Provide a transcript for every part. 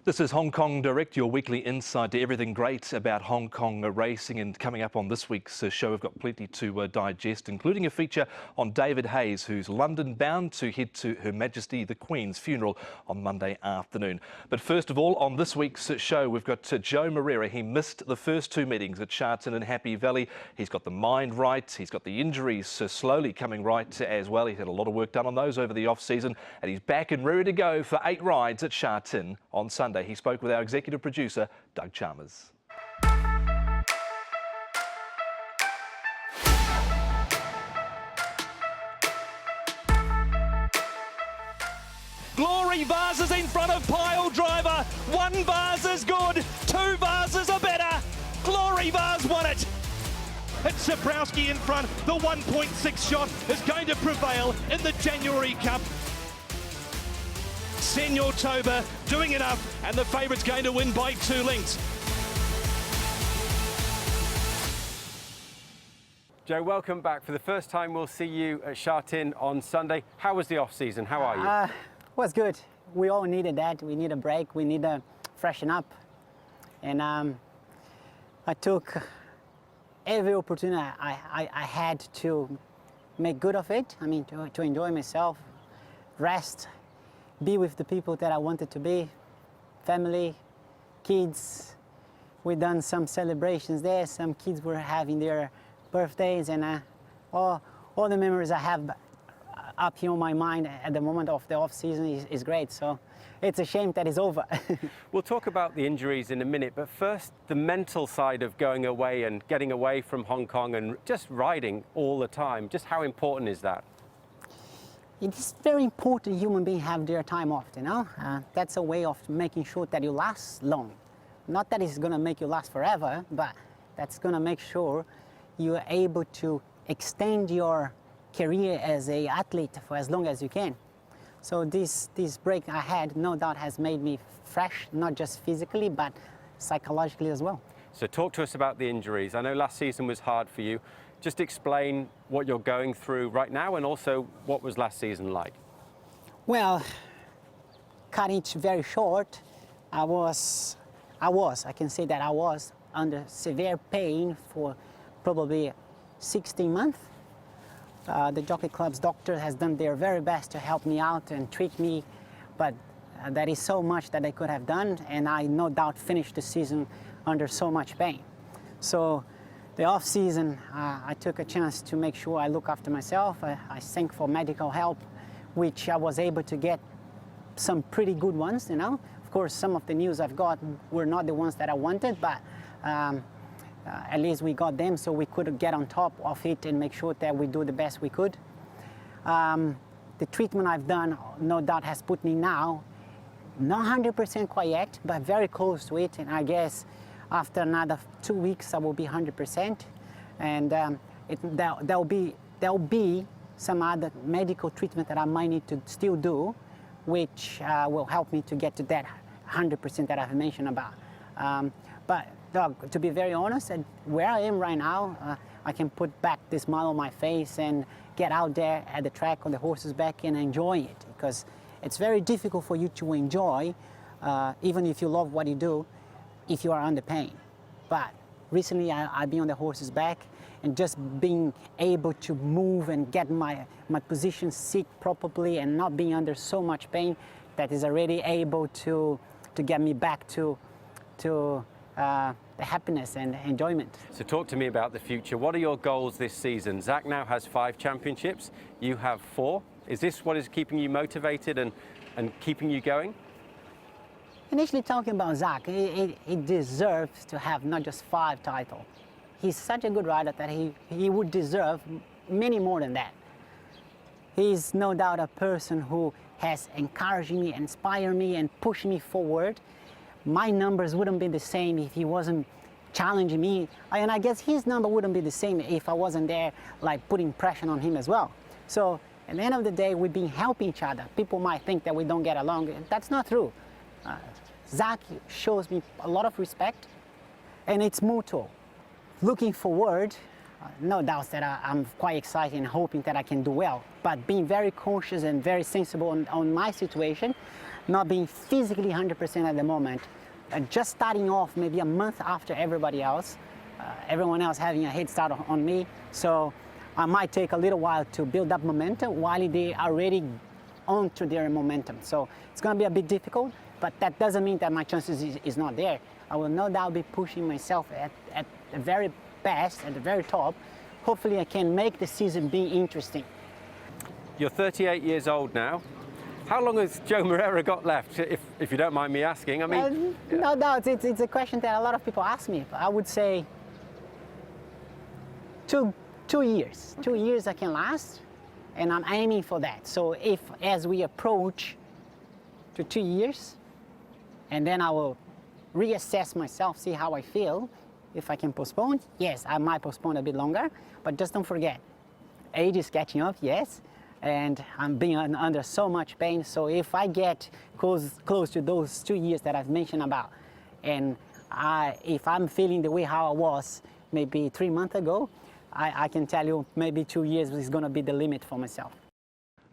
This is Hong Kong Direct, your weekly insight to everything great about Hong Kong racing. And coming up on this week's show, we've got plenty to digest, including a feature on David Hayes, who's London-bound to head to Her Majesty the Queen's funeral on Monday afternoon. But first of all, on this week's show, we've got Joao Moreira. He missed the first two meetings at Sha Tin and Happy Valley. He's got the mind right. He's got the injuries slowly coming right as well. He's had a lot of work done on those over the off-season, and he's back and ready to go for 8 rides at Sha Tin on Sunday. He spoke with our executive producer, Doug Chalmers. Glory Vases in front of Pile Driver. 1 vase is good, 2 vases are better. Glory Vase won it. It's Zabrowski in front. The 1.6 shot is going to prevail in the January Cup. Senor Toba doing enough, and the favourite's going to win by 2 lengths. Joe, welcome back. For the first time, we'll see you at Sha Tin on Sunday. How was the off-season? How are you? It was good. We all needed that. We need a break. We need to freshen up. And I took every opportunity I had to make good of it. I mean, to enjoy myself, rest, be with the people that I wanted to be, family, kids. We done some celebrations there. Some kids were having their birthdays, and all the memories I have up here on my mind at the moment of the off-season is great. So it's a shame that it's over. We'll talk about the injuries in a minute, but first, the mental side of going away and getting away from Hong Kong and just riding all the time. Just how important is that? It is very important human beings have their time off, you know. That's a way of making sure that you last long. Not that it's going to make you last forever, but that's going to make sure you're able to extend your career as an athlete for as long as you can. So this break I had, no doubt, has made me fresh, not just physically, but psychologically as well. So talk to us about the injuries. I know last season was hard for you. Just explain what you're going through right now and also what was last season like. Well, cutting it very short, I can say that I was under severe pain for probably 16 months. The Jockey Club's doctor has done their very best to help me out and treat me, but there is so much that they could have done, and I no doubt finished the season under so much pain. So the off-season, I took a chance to make sure I look after myself. I thank for medical help, which I was able to get some pretty good ones, you know. Of course, some of the news I've got were not the ones that I wanted, but at least we got them, so we could get on top of it and make sure that we do the best we could. The treatment I've done, no doubt, has put me now, not 100% quite yet, but very close to it, and I guess after another 2 weeks, I will be 100%, and there'll be some other medical treatment that I might need to still do, which will help me to get to that 100% that I've mentioned about. But Doug, to be very honest, where I am right now, I can put back this smile on my face and get out there at the track on the horse's back and enjoy it, because it's very difficult for you to enjoy, even if you love what you do, if you are under pain. But recently I've been on the horse's back, and just being able to move and get my position, sit properly, and not being under so much pain, that is already able to get me back to the happiness and enjoyment. So talk to me about the future. What are your goals this season? Zach now has 5 championships. You have 4. Is this what is keeping you motivated and keeping you going? Initially talking about Zach, he deserves to have not just 5 titles. He's such a good rider that he would deserve many more than that. He's no doubt a person who has encouraged me, inspired me, and pushed me forward. My numbers wouldn't be the same if he wasn't challenging me, and I guess his number wouldn't be the same if I wasn't there, like, putting pressure on him as well. So at the end of the day, we've been helping each other. People might think that we don't get along. That's not true. Zach shows me a lot of respect, and it's mutual. Looking forward, no doubt that I'm quite excited and hoping that I can do well, but being very conscious and very sensible on my situation, not being physically 100% at the moment, just starting off maybe a month after everybody else, everyone else having a head start on me. So I might take a little while to build up momentum while they are already onto their momentum. So it's going to be a bit difficult, but that doesn't mean that my chances is not there. I will no doubt be pushing myself at the very best, at the very top. Hopefully I can make the season be interesting. You're 38 years old now. How long has Joao Moreira got left, if you don't mind me asking? I mean, no doubt, it's a question that a lot of people ask me. I would say 2 years. 2 years I can last, and I'm aiming for that. So if, as we approach to 2 years, and then I will reassess myself, see how I feel. If I can postpone, yes, I might postpone a bit longer, but just don't forget, age is catching up, yes, and I'm being under so much pain. So if I get close to those 2 years that I've mentioned about, and if I'm feeling the way how I was maybe 3 months ago, I can tell you maybe 2 years is going to be the limit for myself.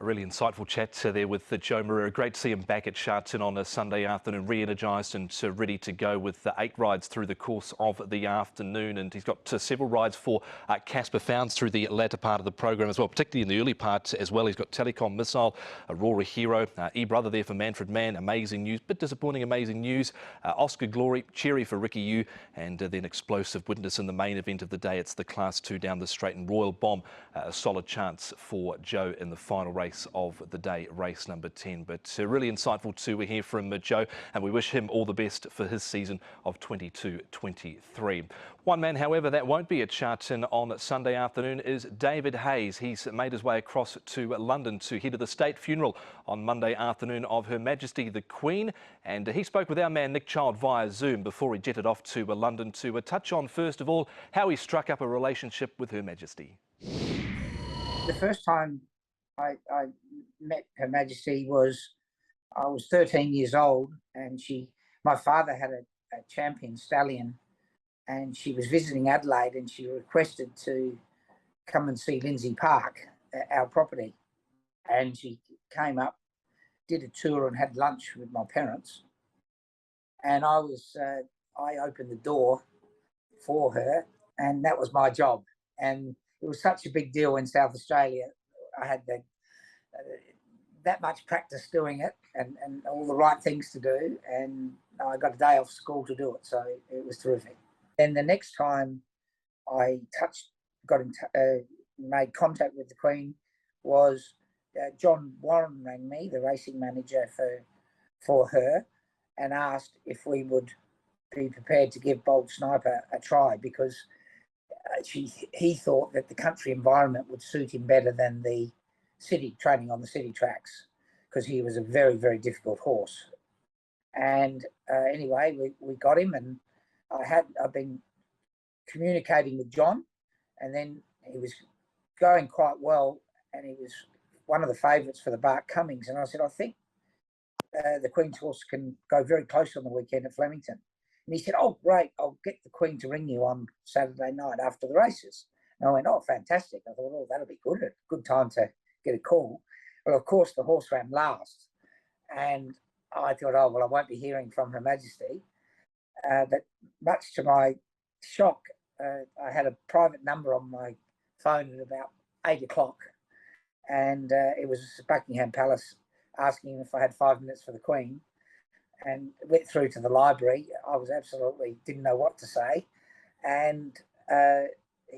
A really insightful chat there with Joao Moreira. Great to see him back at Sharton on a Sunday afternoon, re-energised and ready to go with 8 rides through the course of the afternoon. And he's got several rides for Casper Founds through the latter part of the program as well, particularly in the early part as well. He's got Telecom Missile, Aurora Hero, E-Brother there for Manfred Mann, amazing news, bit disappointing, amazing news. Oscar Glory, Cherry for Ricky Yu, and then Explosive Witness in the main event of the day. It's the Class 2 down the straight, and Royal Bomb, a solid chance for Joe in the final race of the day, race number 10. But really insightful to hear from Joe, and we wish him all the best for his season of 22-23. One man, however, that won't be at Sharton on Sunday afternoon is David Hayes. He's made his way across to London to head to the state funeral on Monday afternoon of Her Majesty the Queen, and he spoke with our man Nick Child via Zoom before he jetted off to London to touch on, first of all, how he struck up a relationship with Her Majesty. The first time I met Her Majesty I was 13 years old, and my father had a champion stallion, and she was visiting Adelaide, and she requested to come and see Lindsay Park, our property. And she came up, did a tour and had lunch with my parents. And I opened the door for her, and that was my job. And it was such a big deal in South Australia. I had that much practice doing it, and all the right things to do, and I got a day off school to do it, so it was terrific. Then the next time I made contact with the Queen was John Warren rang me, the racing manager for her, and asked if we would be prepared to give Bold Sniper a try, because he thought that the country environment would suit him better than the city training on the city tracks, because he was a very, very difficult horse. And anyway, we got him, and I've been communicating with John, and then he was going quite well, and he was one of the favourites for the Bart Cummings. And I said, I think the Queen's horse can go very close on the weekend at Flemington. And he said, oh, great, I'll get the Queen to ring you on Saturday night after the races. And I went, oh, fantastic. I thought, oh, that'll be good. A good time to get a call. Well, of course, the horse ran last. And I thought, oh, well, I won't be hearing from Her Majesty. But much to my shock, I had a private number on my phone at about 8 o'clock. And it was Buckingham Palace asking if I had 5 minutes for the Queen. And went through to the library. I was absolutely didn't know what to say. And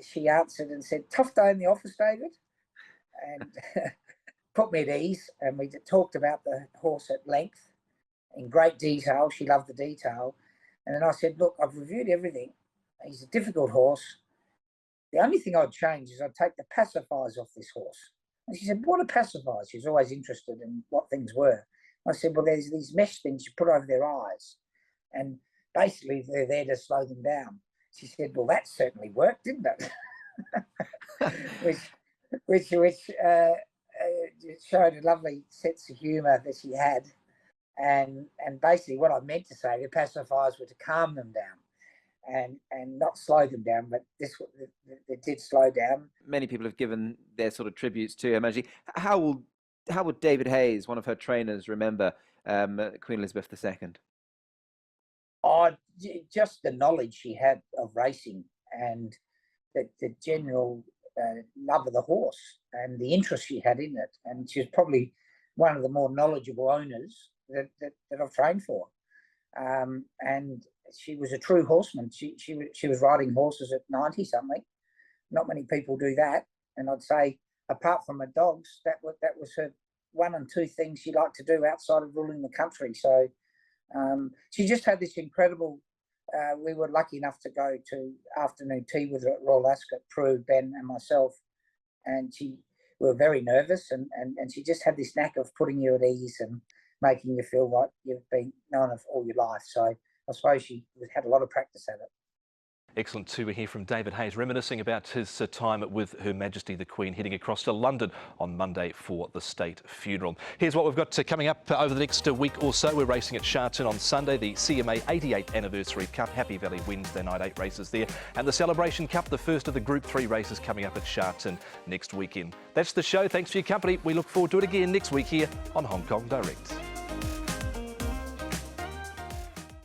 she answered and said, tough day in the office, David. And put me at ease. And we talked about the horse at length in great detail. She loved the detail. And then I said, look, I've reviewed everything. He's a difficult horse. The only thing I'd change is I'd take the pacifiers off this horse. And she said, what are pacifiers? She was always interested in what things were. I said, well, there's these mesh things you put over their eyes, and basically they're there to slow them down. She said, well, that certainly worked, didn't it? which showed a lovely sense of humour that she had. And basically what I meant to say, the pacifiers were to calm them down and not slow them down, but it did slow down. Many people have given their sort of tributes to Her Majesty. How would David Hayes, one of her trainers, remember Queen Elizabeth II? Oh, just the knowledge she had of racing and the general love of the horse and the interest she had in it. And she was probably one of the more knowledgeable owners that I've trained for. And she was a true horseman. She was riding horses at 90 something. Not many people do that. And I'd say, apart from her dogs, that was her one and two things she liked to do outside of ruling the country. So she just had this incredible. We were lucky enough to go to afternoon tea with her at Royal Ascot, Prue, Ben, and myself, and we were very nervous, and she just had this knack of putting you at ease and making you feel like you've been known of all your life. So I suppose she had a lot of practice at it. Excellent to hear from David Hayes, reminiscing about his time with Her Majesty the Queen, heading across to London on Monday for the state funeral. Here's what we've got coming up over the next week or so. We're racing at Sharton on Sunday, the CMA 88th Anniversary Cup, Happy Valley Wednesday night, 8 races there, and the Celebration Cup, the first of the Group 3 races coming up at Sharton next weekend. That's the show. Thanks for your company. We look forward to it again next week here on Hong Kong Direct.